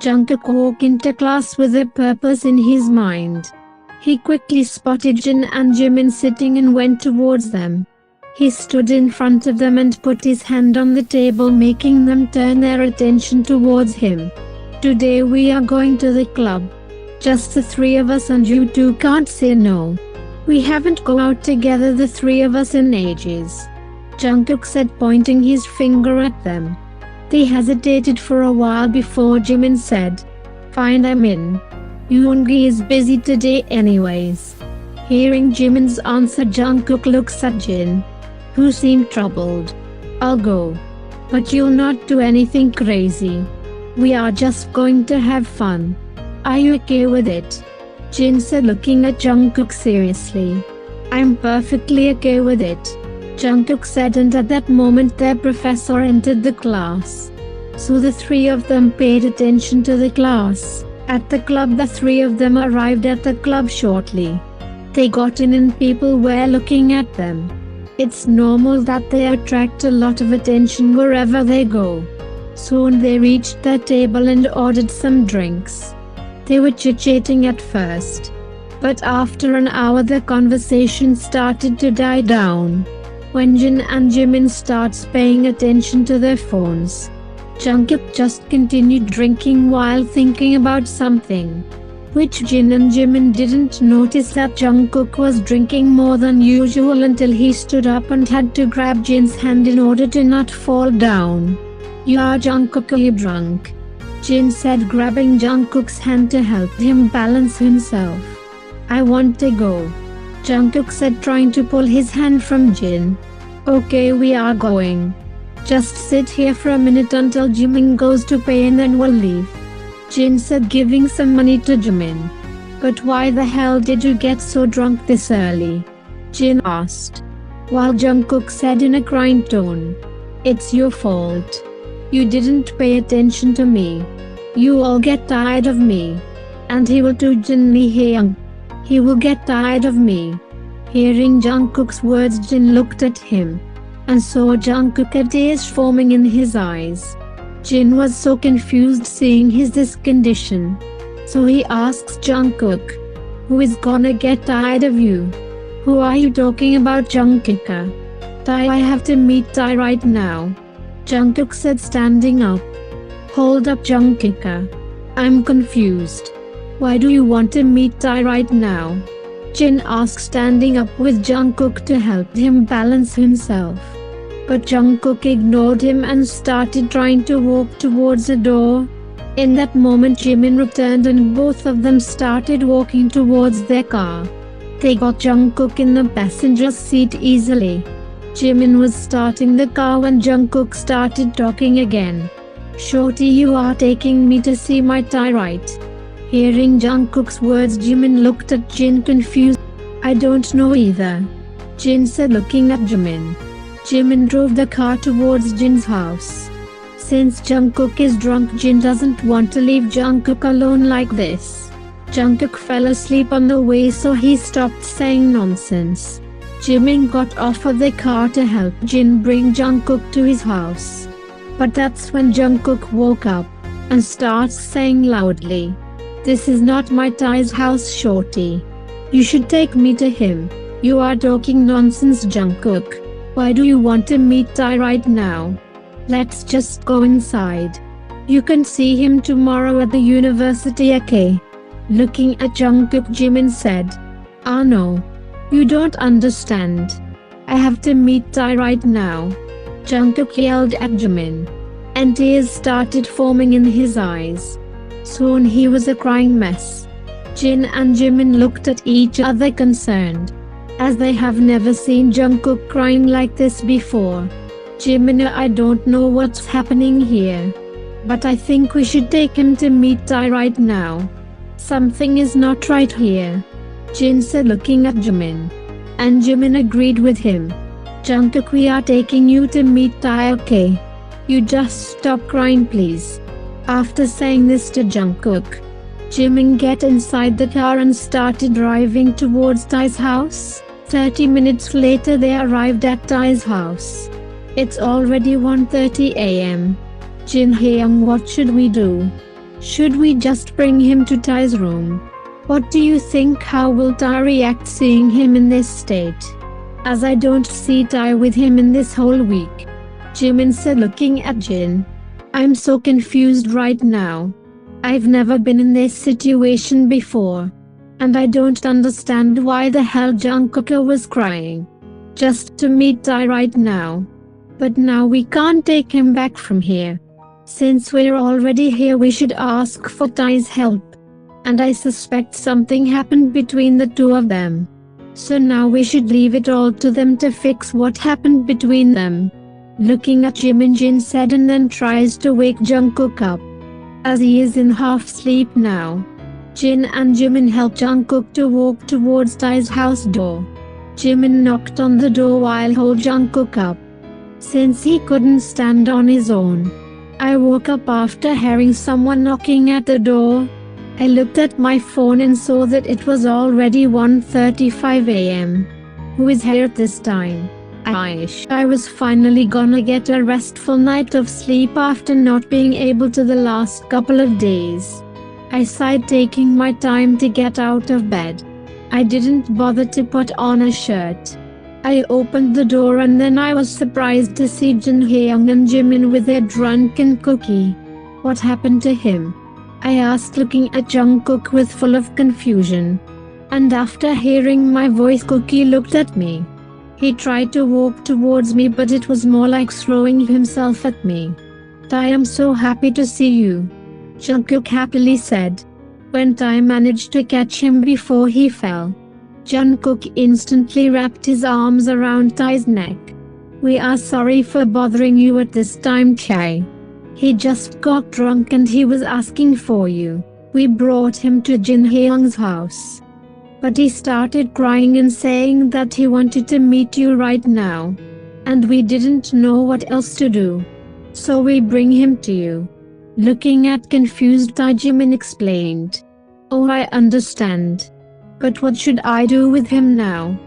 Jungkook walked into class with a purpose in his mind. He quickly spotted Jin and Jimin sitting and went towards them. He stood in front of them and put his hand on the table, making them turn their attention towards him. Today we are going to the club. Just the three of us, and you two can't say no. We haven't go out together, the three of us, in ages. Jungkook said, pointing his finger at them. They hesitated for a while before Jimin said, "Fine, I'm in. Yoongi is busy today anyways." Hearing Jimin's answer, Jungkook looks at Jin, who seemed troubled. "I'll go. But you'll not do anything crazy. We are just going to have fun. Are you okay with it?" Jin said, looking at Jungkook seriously. "I'm perfectly okay with it," Jungkook said, and at that moment their professor entered the class. So the three of them paid attention to the class. At the club, the three of them arrived at the club shortly. They got in and people were looking at them. It's normal that they attract a lot of attention wherever they go. Soon they reached their table and ordered some drinks. They were chit-chatting at first, but after an hour the conversation started to die down. When Jin and Jimin starts paying attention to their phones, Jungkook just continued drinking while thinking about something, which Jin and Jimin didn't notice that Jungkook was drinking more than usual until he stood up and had to grab Jin's hand in order to not fall down. "Yeah, Jungkook, are you drunk?" Jin said, grabbing Jungkook's hand to help him balance himself. "I want to go," Jungkook said, trying to pull his hand from Jin. "Okay, we are going. Just sit here for a minute until Jimin goes to pay and then we'll leave," Jin said, giving some money to Jimin. "But why the hell did you get so drunk this early?" Jin asked, while Jungkook said in a crying tone, "It's your fault. You didn't pay attention to me. You all get tired of me. And he will too, Jin Taehyung. He will get tired of me." Hearing Jungkook's words, Jin looked at him and saw Jungkook had tears forming in his eyes. Jin was so confused seeing this condition. So he asks Jungkook, "Who is gonna get tired of you? Who are you talking about, Jungkook?" "Tae, I have to meet Tae right now," Jungkook said, standing up. "Hold up, Jungkook. I'm confused. Why do you want to meet Tae right now?" Jin asked, standing up with Jungkook to help him balance himself. But Jungkook ignored him and started trying to walk towards the door. In that moment, Jimin returned and both of them started walking towards their car. They got Jungkook in the passenger seat easily. Jimin was starting the car when Jungkook started talking again. "Shorty, you are taking me to see my Tae, right?" Hearing Jungkook's words, Jimin looked at Jin confused. "I don't know either," Jin said, looking at Jimin. Jimin drove the car towards Jin's house. Since Jungkook is drunk, Jin doesn't want to leave Jungkook alone like this. Jungkook fell asleep on the way, so he stopped saying nonsense. Jimin got off of the car to help Jin bring Jungkook to his house. But that's when Jungkook woke up and starts saying loudly, "This is not my Tae's house, Shorty. You should take me to him." "You are talking nonsense, Jungkook. Why do you want to meet Tae right now? Let's just go inside. You can see him tomorrow at the university, okay?" Looking at Jungkook, Jimin said, "Ah no. You don't understand. I have to meet Tae right now," Jungkook yelled at Jimin. And tears started forming in his eyes. Soon he was a crying mess. Jin and Jimin looked at each other concerned, as they have never seen Jungkook crying like this before. "Jimin, I don't know what's happening here, but I think we should take him to meet Tae right now. Something is not right here," Jin said, looking at Jimin. And Jimin agreed with him. "Jungkook, we are taking you to meet Tae, okay? You just stop crying, please." After saying this to Jungkook, Jimin get inside the car and started driving towards Tae's house. 30 minutes later they arrived at Tae's house. It's already 1:30 a.m. "Jin Taehyung, what should we do?" Should we just bring him to Ty's room? What do you think? How will Ty react seeing him in this state? As I don't see Ty with him in this whole week. Jimin said, looking at Jin. I'm so confused right now. I've never been in this situation before. And I don't understand why the hell Jungkook was crying. Just to meet Ty right now. But now we can't take him back from here. Since we're already here, we should ask for Ty's help. And I suspect something happened between the two of them. So now we should leave it all to them to fix what happened between them. Looking at Jimin, Jin said, and then tries to wake Jungkook up. As he is in half sleep now. Jin and Jimin help Jungkook to walk towards Ty's house door. Jimin knocked on the door while holding Jungkook up. Since he couldn't stand on his own. I woke up after hearing someone knocking at the door. I looked at my phone and saw that it was already 1:35 a.m. Who is here at this time? I was finally gonna get a restful night of sleep after not being able to the last couple of days. I sighed, taking my time to get out of bed. I didn't bother to put on a shirt. I opened the door and then I was surprised to see Taehyung and Jimin with their drunken cookie. What happened to him? I asked, looking at Jungkook with full of confusion. And after hearing my voice, Cookie looked at me. He tried to walk towards me, but it was more like throwing himself at me. I am so happy to see you, Jungkook happily said. When Ty managed to catch him before he fell, Jungkook instantly wrapped his arms around Ty's neck. We are sorry for bothering you at this time, Chai. He just got drunk and he was asking for you. We brought him to Jin Hyung's house. But he started crying and saying that he wanted to meet you right now. And we didn't know what else to do. So we bring him to you. Looking at confused Ty, Jimin explained. Oh, I understand. But what should I do with him now?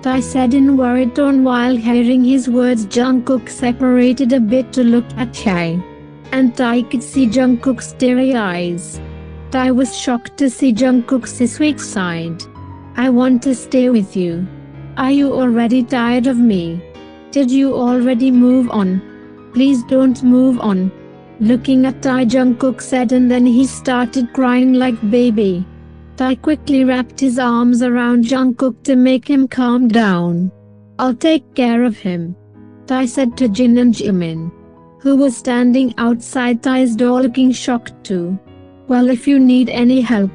Ty said in worried tone. While hearing his words, Jungkook separated a bit to look at Chai. And Ty could see Jungkook's teary eyes. Ty was shocked to see Jungkook's sweet side. I want to stay with you. Are you already tired of me? Did you already move on? Please don't move on. Looking at Ty, Jungkook said, and then he started crying like baby. Ty quickly wrapped his arms around Jungkook to make him calm down. I'll take care of him, Ty said to Jin and Jimin, who was standing outside Ty's door looking shocked too. Well, if you need any help,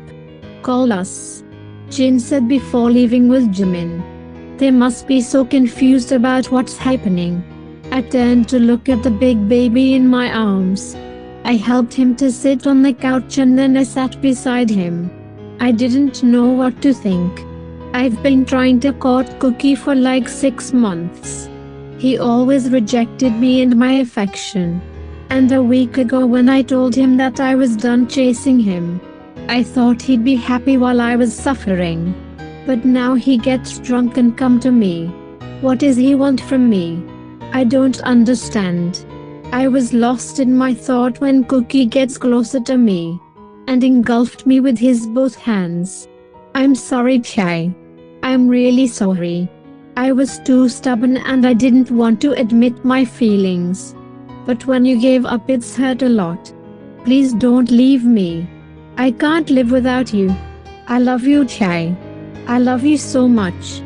call us, Jin said before leaving with Jimin. They must be so confused about what's happening. I turned to look at the big baby in my arms. I helped him to sit on the couch and then I sat beside him. I didn't know what to think. I've been trying to court Cookie for like 6 months. He always rejected me and my affection. And a week ago when I told him that I was done chasing him, I thought he'd be happy while I was suffering. But now he gets drunk and come to me. What does he want from me? I don't understand. I was lost in my thought when Cookie gets closer to me and engulfed me with his both hands. I'm sorry, Chai. I'm really sorry. I was too stubborn and I didn't want to admit my feelings. But when you gave up, it's hurt a lot. Please don't leave me. I can't live without you. I love you, Chai. I love you so much.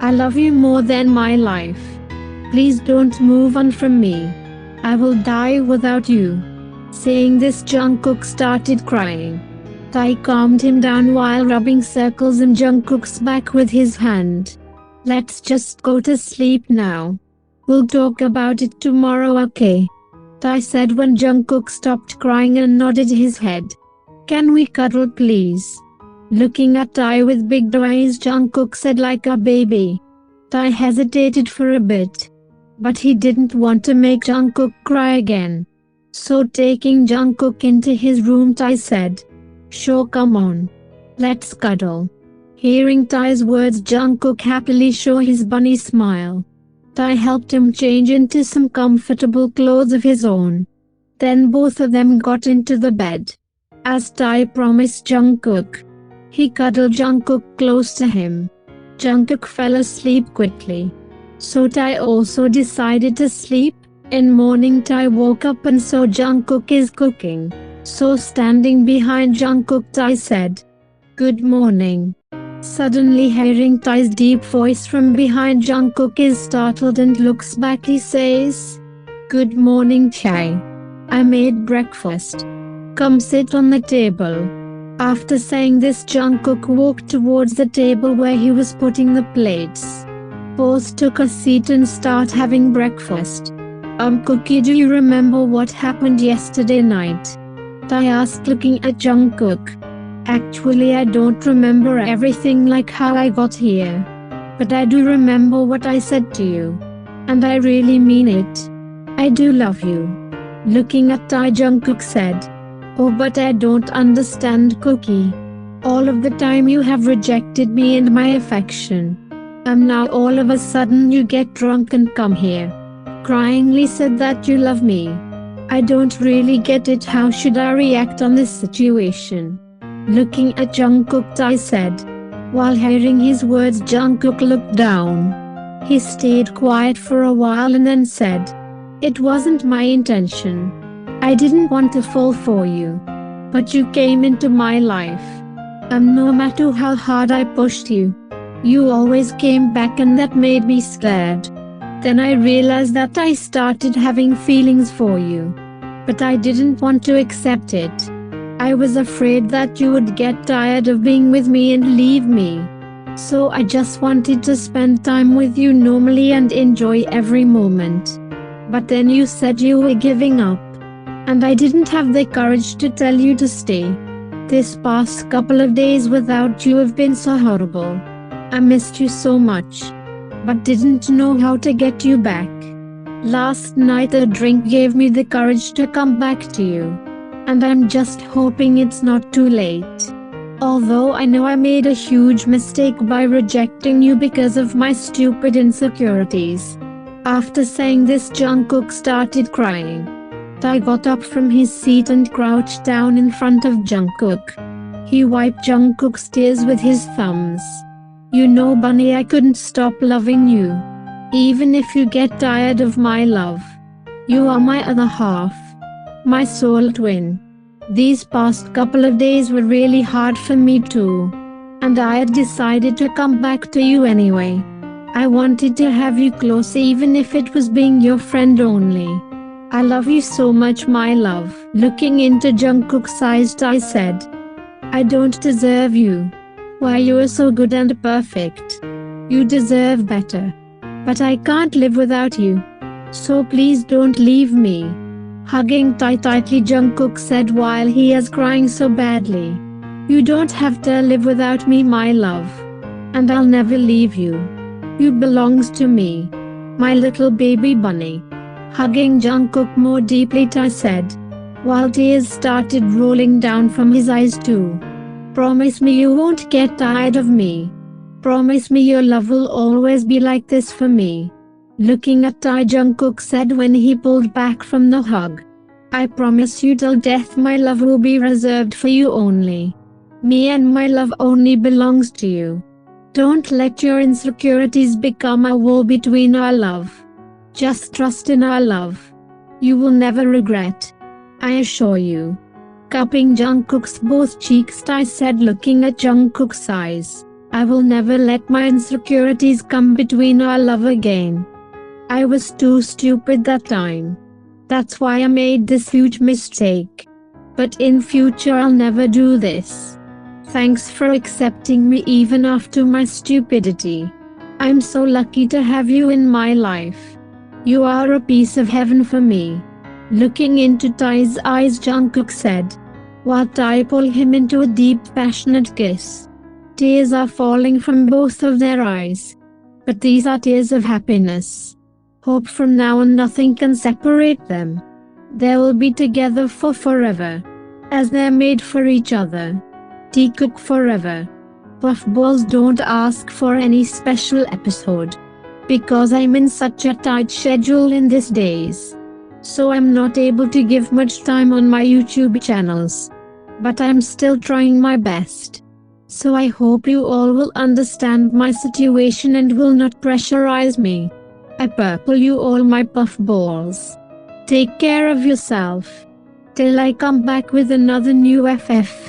I love you more than my life. Please don't move on from me. I will die without you. Saying this, Jungkook started crying. Ty calmed him down while rubbing circles in Jungkook's back with his hand. Let's just go to sleep now. We'll talk about it tomorrow, okay? Ty said when Jungkook stopped crying and nodded his head. Can we cuddle, please? Looking at Ty with big eyes, Jungkook said like a baby. Ty hesitated for a bit. But he didn't want to make Jungkook cry again. So taking Jungkook into his room, Ty said, sure, come on. Let's cuddle. Hearing Ty's words, Jungkook happily showed his bunny smile. Ty helped him change into some comfortable clothes of his own. Then both of them got into the bed. as Tae promised Jungkook. He cuddled Jungkook close to him. Jungkook fell asleep quickly. So Tae also decided to sleep. In morning, Tae woke up and saw Jungkook is cooking. So standing behind Jungkook, Tae said, "Good morning." Suddenly hearing Tae's deep voice from behind, Jungkook is startled and looks back. He says, "Good morning, Tae. I made breakfast. Come sit on the table." After saying this, Jungkook walked towards the table where he was putting the plates. Both took a seat and start having breakfast. Cookie, do you remember what happened yesterday night?" Tae asked, looking at Jungkook. "Actually, I don't remember everything like how I got here. But I do remember what I said to you. And I really mean it. I do love you." Looking at Tae, Jungkook said, "Oh, but I don't understand, Cookie. All of the time you have rejected me and my affection. Now all of a sudden you get drunk and come here. Cryingly said that you love me. I don't really get it. How should I react on this situation?" Looking at Jungkook, Tae said. While hearing his words, Jungkook looked down. He stayed quiet for a while and then said, "It wasn't my intention. I didn't want to fall for you. But you came into my life. No matter how hard I pushed you, you always came back, and that made me scared. Then I realized that I started having feelings for you. But I didn't want to accept it. I was afraid that you would get tired of being with me and leave me. So I just wanted to spend time with you normally and enjoy every moment. But then you said you were giving up. And I didn't have the courage to tell you to stay. This past couple of days without you have been so horrible. I missed you so much. But didn't know how to get you back. Last night a drink gave me the courage to come back to you. And I'm just hoping it's not too late. Although I know I made a huge mistake by rejecting you because of my stupid insecurities." After saying this, Jungkook started crying. Tae got up from his seat and crouched down in front of Jungkook. He wiped Jungkook's tears with his thumbs. "You know, Bunny, I couldn't stop loving you. Even if you get tired of my love. You are my other half. My soul twin. These past couple of days were really hard for me too. And I had decided to come back to you anyway. I wanted to have you close even if it was being your friend only. I love you so much, my love." Looking into Jungkook's eyes, Tae said, "I don't deserve you. Why, you are so good and perfect. You deserve better. But I can't live without you. So please don't leave me." Hugging Tae tightly, Jungkook said while he is crying so badly, "You don't have to live without me, my love. And I'll never leave you. You belongs to me. My little baby bunny." Hugging Jungkook more deeply, Tae said, while tears started rolling down from his eyes too, "Promise me you won't get tired of me. Promise me your love will always be like this for me." Looking at Tae, Jungkook said when he pulled back from the hug, "I promise you till death my love will be reserved for you only. Me and my love only belongs to you. Don't let your insecurities become a wall between our love. Just trust in our love. You will never regret. I assure you." Cupping Jungkook's both cheeks, Tae said, looking at Jungkook's eyes, "I will never let my insecurities come between our love again. I was too stupid that time. That's why I made this huge mistake. But in future I'll never do this. Thanks for accepting me even after my stupidity. I'm so lucky to have you in my life. You are a piece of heaven for me." Looking into Tae's eyes, Jungkook said, while Tae pulled him into a deep, passionate kiss. Tears are falling from both of their eyes. But these are tears of happiness. Hope from now on nothing can separate them. They will be together for forever. As they're made for each other. Taekook forever. Puffballs, don't ask for any special episode. Because I'm in such a tight schedule in these days. So I'm not able to give much time on my YouTube channels. but I'm still trying my best. So I hope you all will understand my situation and will not pressurize me. I purple you all my puff balls. Take care of yourself. Till I come back with another new FF.